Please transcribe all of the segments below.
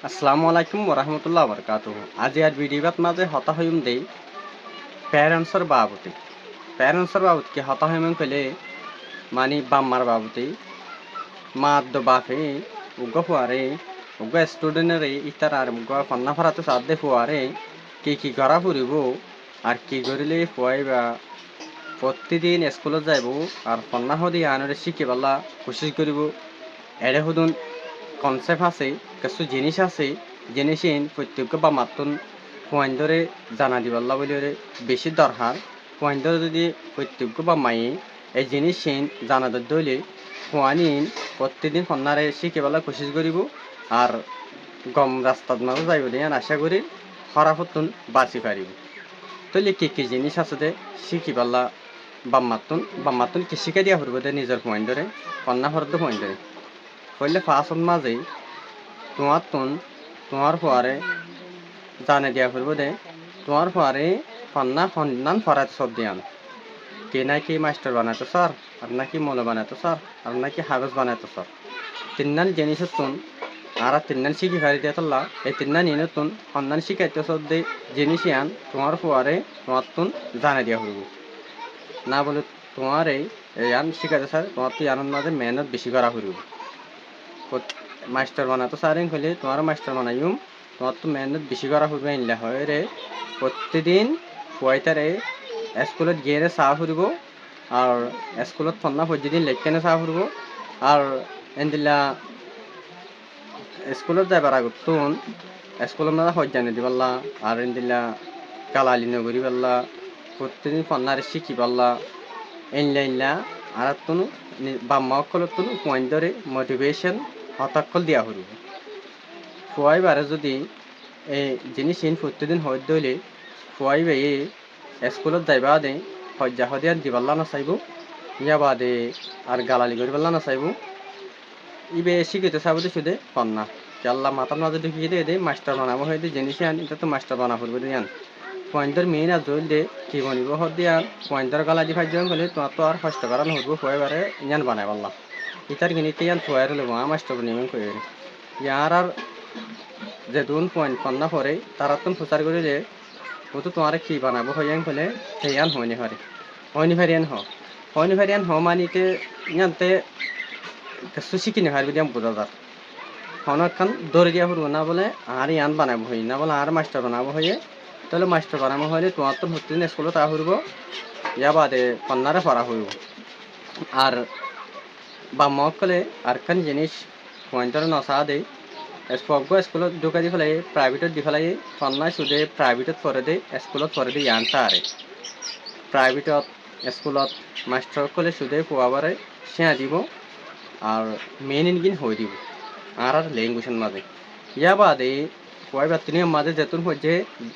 আসসালামু আলাইকুম ওরহমতুল্লাহ বরকাতুহ। আজি আর ভিডিওত মাঝে হতা হইম দেই প্যারেন্টসর বাবদ কি হতা হইম কইলে মানি বাম্মার বাবদে মাদ্দ বাপে উগ্গ ফুয়ারে উগ্গ স্টুডেন্টরে ইতার আর উগ্গ ফান্না ফারাতে সাথে ফুয়ারে কি করা ফুরিব আর কি করিলে ফুয়াইবা প্রতিদিন স্কুলত যাইব আর ফান্না হদি আনরে শিখি পাল্লা কোশিশ করিব এড়ে হুদুন কনসেপ্ট আছে কিছু জিনিস আছে জিনিসিন প্রত্যেক বা মাতুন পয়েন্টরে জানা দিবাল্লা বলে বেশি দরকার পয়েন্টরে যদি প্রত্যেক বা মাই এই জিনিসিন জানা দইলে পোয়ানিন প্রত্যেকদিন সন্নারে শিখিবেলা কোশিশ করিব আর গম রাস্তাত মাঝে যাইব দিয়ে আশা করি হরাফতুন বাঁচি পারিব। তইলে কি জিনিস আছে দে শিখিবেলা বাম্মাতুন কি শিখাই দিয়া ফুরব দে নিজের পয়েন্টরে কন্যা হরদ পয়েন্টরে হইলে ফাঁসন মাঝেই তোমার ফুয়ারে জানে দিয়া ফুরব দে তোমার ফুয়ারে কন্যা সন্ধান ফরাত সব দিয়ান কে নাকি মাস্টার বানাতো স্যার আর নাকি মৌল বানাতো স্যার আর নাকি হাফেজ বানাতো স্যার তিন্নান জিনিসতুন আর তিন্নান শিখি ফারি দিয়া তোলা এই তিন্নান ইনতুন সন্ধান শিখাইতে সব দে জিনিস ইয়ান তোমার ফুয়ারে তোমার তুন জানে দিয়া ফুরব না বলে তোমার এই ইয়ান শিখাইতে স্যার তোমার তো ইয়ানোর মাঝে মেহনত বেশি করা ফুরব। মাস্টার বানাতো সারেন হলে তোমার মাস্টার বানাইম তোমার তো মেহনত বেশি করা ফুরবে ইনলে হয় রে প্রতিদিন পয়তারে স্কুলত গিয়ে চাহ ফুরিব আর স্কুলত ফন্না প্রতিদিন লেখকেনে চাহ ফুরব আর এনদিলা স্কুলত যাবার আগত তুন স্কুলত মাঝে সজ্জানি দি পারলা আর এনদিলা কালালি নগরী পারলা প্রতিদিন ফন্নারে শিখি পারলা ইনলা আর তুন বাম্মা অকলত তুন পয়েন্ট ধরে মোটিভেশন হতাক্ষল দিয়া ফুরব ফুয়াইবারে যদি এই জিনিস প্রতিদিন হয়ে দইলে ফুয়াইবে স্কুলত যাইবা দে সজ্জা সদিয়ান দিবাল্লা নাচাইব ইয়া বাদে আর গালালি করি পাল্লা নাচাইব ইবে শিখিতে চাব দে শুধু কন্যা আল্লাহ মাতার মাঝে ঢুকিয়ে দে মাস্টার বানাবো হয়ে দিয়ে জিনিস আন এটা তো মাস্টার বানা ফুরবে দিয়ান পয়েন্টের মেইন আর জল দে কি বনিব হর দিয়ান পয়েন্টের গালা দি ফাইজ গেলে তোমার তো আর কষ্ট করা নহব ফুয়াইবারে ইয়ান বানাই পারলাম ইতার কিনিতে ইয়ান ফুয়াইরে লব মাস্টার বানিয়ে কই ইয়ার আর যে দুন পয়েন্ট কন্যা পরে তারা তুমি প্রচার করিলে ও তো তোমার কি বানাবো হইয়ান ফেলে সেইয়ান হয়নি ফারিয়ান হ মানিতে ইয়ানতে কিছু শিখিনি হারবি দিয়াম বোঝা যার হনখান দৌড়ে দিয়া ফুরবো না বলে আর ইয়ান বানাবো হই না বলে আর মাস্টার বানাবো হয়ে তাহলে মাস্টার বানাবো হইলে তোমার তো প্রতিদিন স্কুলে তা ফুরব ইয়া বাদে কন্যারে পড়া হইব আর বাম্মা কলে আর খান জিনিস পয়েন্টরে নচা দেই স্কুলত ঢুকাই দি ফেলাই প্রাইভেটত দি ফেলাই কন্যা শুধু প্রাইভেটত পড়ে দে স্কুলত পড়ে দে ইয়ানটা আরে প্রাইভেটত স্কুলত মাস্টার কলে শুধু পোয়াবারে সেয়া দিব আর মেন ইনগিন হয়ে দিব আর ল্যাঙ্গুয়েজের মাঝে ইয়া বাদে পোয়াই বাতিনি মাঝে যেতুন হচ্ছে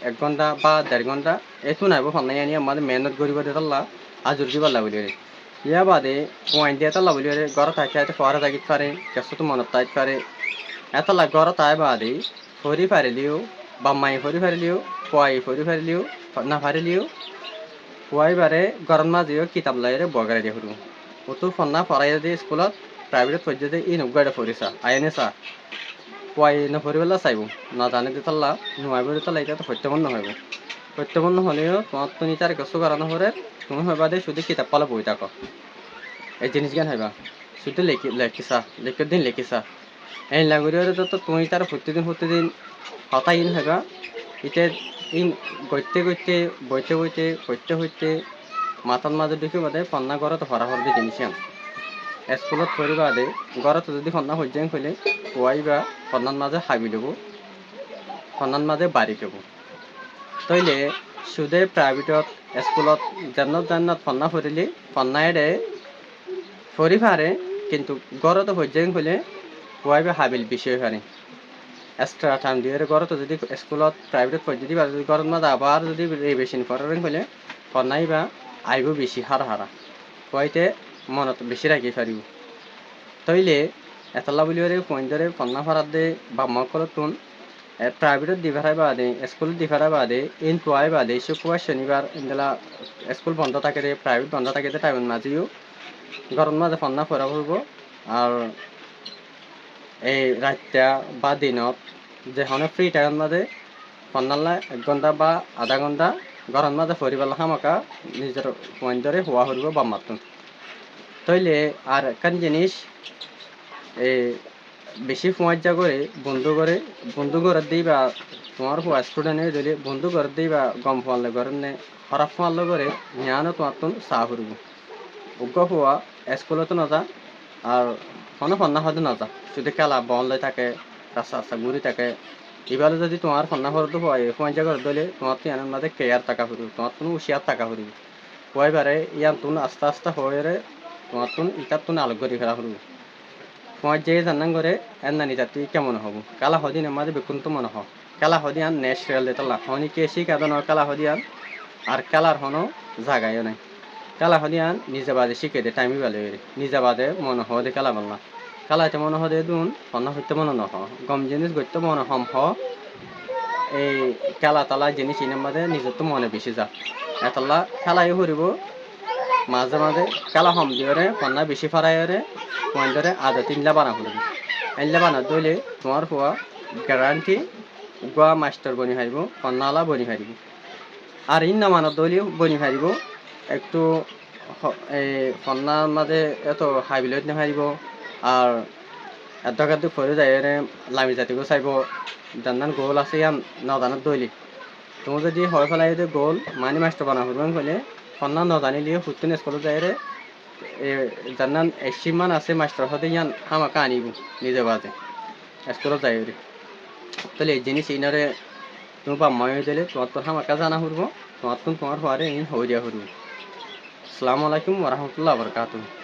1 ঘন্টা বা 1.5 ঘন্টা এতো নাইব ফান্নাই আনি আমাদের মেহনত করিব দেতাল্লা আজুর কি পাল্লা বলি রে ইয়া বাদে পয়েন্ট দিয়ে তাল্লা বলি রে ঘর থাকে পড়া থাকিত পারে কেসো তো মনত তাইত পারে এতলা ঘর তাই বাদে ফরি ফারিলিও বাম্মাই ফরি ফারিলিও পোয়াই ফরি ফারিলিও না ফারিলিও পোয়াইবারে গরম মাঝেও কিতাব লাইরে বগাই দিয়ে ফুরু ও তো ফন্না পড়াই দিয়ে স্কুলত প্রাইভেট পর্যায়ে এই নগাইটা ফরিসা আইনে চা পোয়াই নফরিবেলা চাইব না জানে দি তাল্লা নুয়াইব তাল্লা এটা তো সত্যপন্ন হলেও তোমার তো নিতার কিছু করানো হরে তুমি হইবা দে শুধু কিতাব পালা বই থাকো এই জিনিস জ্ঞান হইবা শুধু লেখির দিন লেখিসা এই লাগুড়ি তো তুমি তার প্রতিদিন হতাই ইন হইবা ইতে ইন বইতে মাথার মাঝে ঢুকে বাদে কন্যা ঘরত হরা হরদি জিনিস আন স্কুলত পড়ি বাদে ঘরত যদি কন্যা হইজাং হইলে পোয়াইবা কন্যার মাঝে হাবি দেব কন্যার মাঝে বাড়ি দেব তইলে শুধু প্রাইভেটত স্কুলত জান্নাত কন্যা পড়িলে কন্যাইরে ফরি ফারে কিন্তু ঘরত হইজাং হইলে পোয়াইবা হাবিল বিষয় ফারে এক্সট্রা টাইম দিয়ে ঘরত যদি স্কুলত প্রাইভেটত পড়ি যদি ঘরের মাঝে আবার যদি রিভিশন করেন হইলে কন্যাইবা আইব বেশি হারা পোয়াইতে মনত বেশি রাখি পারিব তইলে এতলা বলি পয়েন্টরে কন্যা ফারাত দে বাম্মা তুন প্রাইভেটত দি ফেরাই বাদে স্কুলত দি ফেরাই বাদে ইন পোয়াই বাদে শুক্রবার শনিবার ইনদেলা স্কুল বন্ধ থাকে দে প্রাইভেট বন্ধ থাকে দে টাইমের মাঝেও ঘরের মাঝে কন্যা পড়া ফুরব আর এই রাতটা বা দিনত যে হনে ফ্রি টাইম মাঝে ফন্নাল্লা 1 ঘন্টা বা আধা ঘন্টা গরম মাঝে পরিবার হামাকা নিজের পয়েন্ট ধরে হওয়া হরিব বাম্মাতুন তইলে আর একখান জিনিস এই বেশি ফুয়াজ্জা করে বন্ধু করে দিই বা তোমার হুয়া স্টুডেন্টে যদি বন্ধু করে দিই বা গম ফোয়ালে করে নে খারাপ ফোয়ালে করে নিয়ানো তোমার তুন চা ফুরব উগ্র হুয়া স্কুলতো নাযা আর কোনো ফন্না হতে নাযা যদি খেলা বল লই থাকে রাস্তা রাস্তা ঘুরি থাকে এবারে যদি তোমার ফন্না হরতো হয় ফুয়াজ্জা করে দিলে তোমার তো এনার মাঝে কেয়ার টাকা ফুরব তোমার তুন উশিয়ার টাকা ফুরব কয়বারে ইয়ান তুন আস্তে আস্তে হয়ে তোমার তুন ইটার তুন আলোক করি ফেরা ফুরব তোমার যে জান্নান করে এর নানি জাতি কেমন হব কালা হদিন আমাদের বেকুন তো মনে হয় কালা হদিয়ান ন্যাচারাল দিতলা হনি কে শিখাদন কালা হদিয়ান আর কালার হনো জাগায়ও নাই কালা হদিয়ান নিজে বাদে শিখে দে টাইমই বেলে নিজে বাদে মনে হয় দে কালা বললা কালাতে মনে হয় দে দুন হন্না হইতে মনে নহ গম জিনিস গইতে মনে হম হ এই খেলা তালা জিনিস ইনার মাঝে নিজের তো মনে বেশি যা এতলা খেলাই হরিব মাঝে মাঝে খেলা হম দিয়ে হন্না বেশি ফারাই পয়েন্টরে আধা 3লা বানা হলো এনলা বানা দইলে তোমার হওয়া গ্যারান্টি গোয়া মাস্টার বনি হারিব কন্নালা বনি হারিব আর ইন না মানা দইলেও বনি হারিব একটু এই কন্নার মাঝে এত হাইবিলত না হারিব আর এত ফরে যায় লামি জাতিকে চাইব জান্নান গোল আছে ইয়ান নদানত দইলি তুমি যদি হয় ফেলাই গোল মানি মাস্টার বানা হরবেন হলে কন্না নজানিলে হুতুন স্কুলত যায় জান্নান 80 মান আছে মাস্টার হতে ইয়ান হামাকা আনিব নিজে বাজে স্কুলত যাই তাহলে এই জিনিস ইনারে তুমি বাম্মাই দিলে তোমার তো হামাকা জানা হরব তোমার হওয়ারে ইন হইয়া হরব আসসালামু আলাইকুম ওয়া রাহমাতুল্লাহি ওয়া বারাকাতুহু